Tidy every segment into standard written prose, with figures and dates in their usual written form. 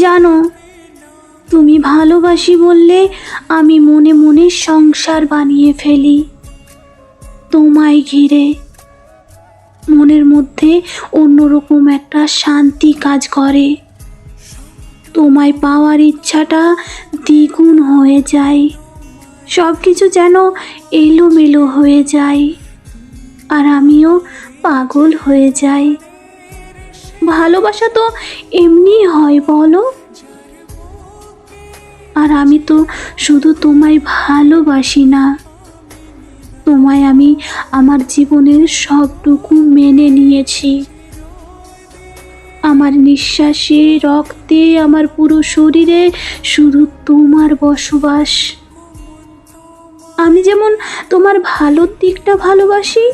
জানো, তুমি ভালোবাসি বললে আমি মনে মনে সংসার বানিয়ে ফেলি তোমায় ঘিরে। মনের মধ্যে অন্যরকম একটা শান্তি কাজ করে। তোমায় পাওয়ার ইচ্ছাটা দ্বিগুণ হয়ে যায়। সব কিছু যেন এলোমেলো হয়ে যায়, আর আমিও পাগল হয়ে যাই। ভালোবাসা তো এমনি হয় বলো? আর আমি তো শুধু তোমায় ভালোবাসি না, তোমায় আমি আমার জীবনের সবটুকু মেনে নিয়েছি। আমার নিঃশ্বাসে, রক্তে, আমার পুরো শরীরে শুধু তোমার বসবাস। আমি যেমন তোমার ভালোর দিকটা ভালোবাসি,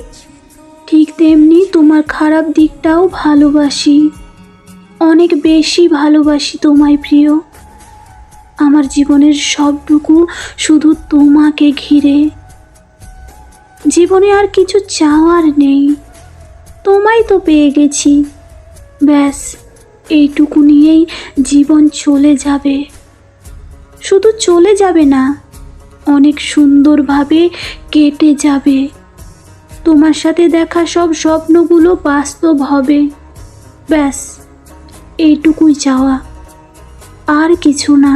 ঠিক তেমনি তোমার খারাপ দিকটাও ভালোবাসি। অনেক বেশি ভালোবাসি তোমায় প্রিয়। আমার জীবনের সবটুকু শুধু তোমাকে ঘিরে। জীবনে আর কিছু চাওয়ার নেই, তোমায় তো পেয়ে গেছি। ব্যাস, এইটুকু নিয়েই জীবন চলে যাবে। শুধু চলে যাবে না, অনেক সুন্দরভাবে কেটে যাবে। তোমার সাথে দেখা সব স্বপ্নগুলো বাস্তব হবে। ব্যাস, এইটুকুই চাওয়া, আর কিছু না।